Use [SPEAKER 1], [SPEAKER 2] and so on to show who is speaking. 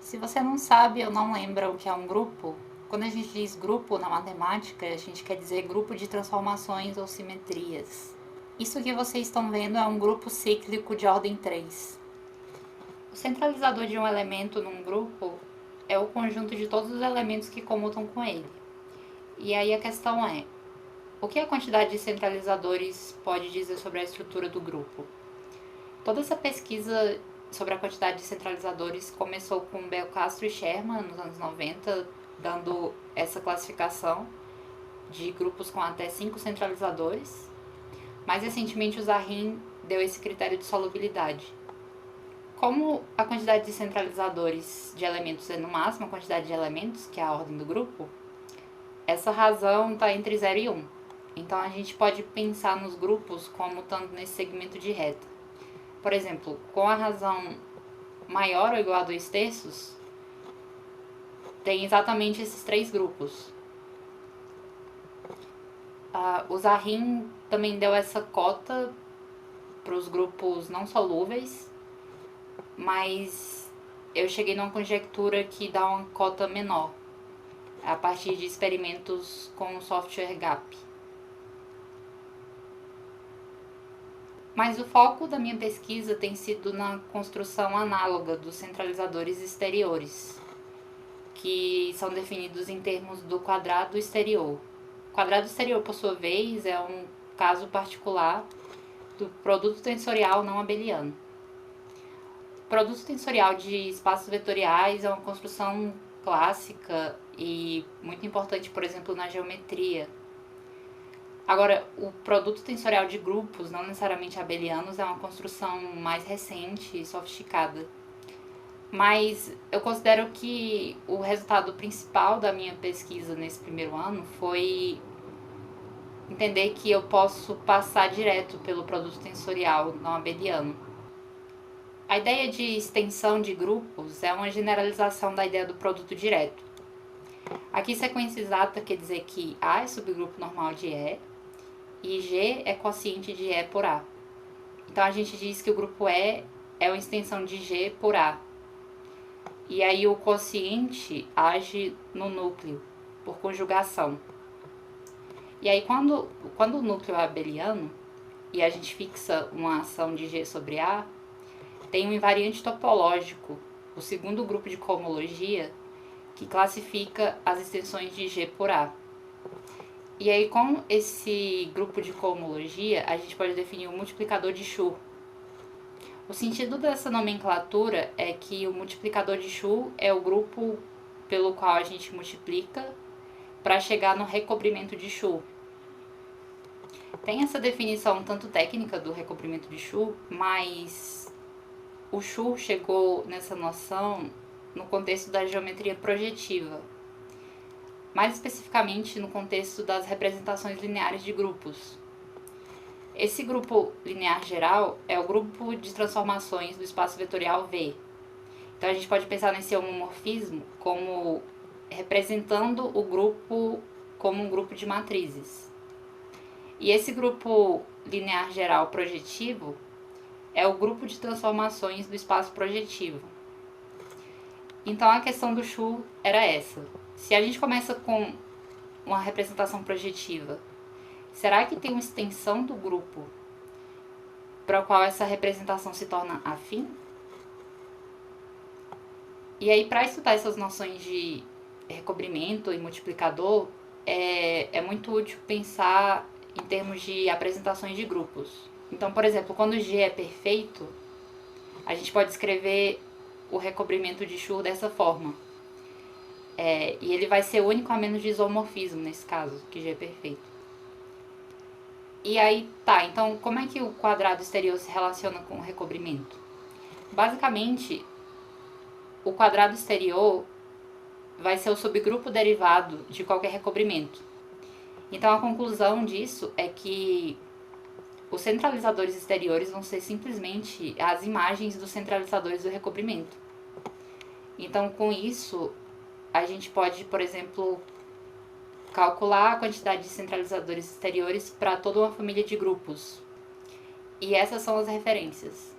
[SPEAKER 1] Se você não sabe ou não lembra o que é um grupo, quando a gente diz grupo na matemática, a gente quer dizer grupo de transformações ou simetrias. Isso que vocês estão vendo é um grupo cíclico de ordem 3. O centralizador de um elemento num grupo é o conjunto de todos os elementos que comutam com ele. E aí a questão é, o que a quantidade de centralizadores pode dizer sobre a estrutura do grupo? Toda essa pesquisa sobre a quantidade de centralizadores começou com Bel Castro e Sherman nos anos 90, dando essa classificação de grupos com até 5 centralizadores. Mais recentemente, o Zarrin deu esse critério de solubilidade. Como a quantidade de centralizadores de elementos é no máximo a quantidade de elementos, que é a ordem do grupo, essa razão está entre 0 e 1. Então a gente pode pensar nos grupos como estando nesse segmento de reta. Por exemplo, com a razão maior ou igual a 2/3, tem exatamente esses 3 grupos. O Zarrin também deu essa cota para os grupos não solúveis, mas eu cheguei numa conjectura que dá uma cota menor, a partir de experimentos com o software GAP. Mas o foco da minha pesquisa tem sido na construção análoga dos centralizadores exteriores, que são definidos em termos do quadrado exterior. O quadrado exterior, por sua vez, é um caso particular do produto tensorial não abeliano. O produto tensorial de espaços vetoriais é uma construção clássica e muito importante, por exemplo, na geometria. Agora, o produto tensorial de grupos, não necessariamente abelianos, é uma construção mais recente e sofisticada. Mas eu considero que o resultado principal da minha pesquisa nesse primeiro ano foi entender que eu posso passar direto pelo produto tensorial não abeliano. A ideia de extensão de grupos é uma generalização da ideia do produto direto. Aqui, sequência exata quer dizer que A é subgrupo normal de E, e G é quociente de E por A. Então a gente diz que o grupo E é uma extensão de G por A. E aí o quociente age no núcleo, por conjugação. E aí quando o núcleo é abeliano, e a gente fixa uma ação de G sobre A, tem um invariante topológico, o segundo grupo de cohomologia, que classifica as extensões de G por A. E aí, com esse grupo de cohomologia, a gente pode definir o multiplicador de Schur. O sentido dessa nomenclatura é que o multiplicador de Schur é o grupo pelo qual a gente multiplica para chegar no recobrimento de Schur. Tem essa definição tanto técnica do recobrimento de Schur, mas o Schur chegou nessa noção no contexto da geometria projetiva, mais especificamente no contexto das representações lineares de grupos. Esse grupo linear geral é o grupo de transformações do espaço vetorial V. Então a gente pode pensar nesse homomorfismo como representando o grupo como um grupo de matrizes. E esse grupo linear geral projetivo é o grupo de transformações do espaço projetivo. Então a questão do Schur era essa. Se a gente começa com uma representação projetiva, será que tem uma extensão do grupo para o qual essa representação se torna afim? E aí, para estudar essas noções de recobrimento e multiplicador, é muito útil pensar em termos de apresentações de grupos. Então, por exemplo, quando G é perfeito, a gente pode escrever o recobrimento de Schur dessa forma. E ele vai ser único a menos de isomorfismo nesse caso, que G é perfeito. E aí, então como é que o quadrado exterior se relaciona com o recobrimento? Basicamente, o quadrado exterior vai ser o subgrupo derivado de qualquer recobrimento. Então a conclusão disso é que os centralizadores exteriores vão ser simplesmente as imagens dos centralizadores do recobrimento. Então, com isso, a gente pode, por exemplo, calcular a quantidade de centralizadores exteriores para toda uma família de grupos. E essas são as referências.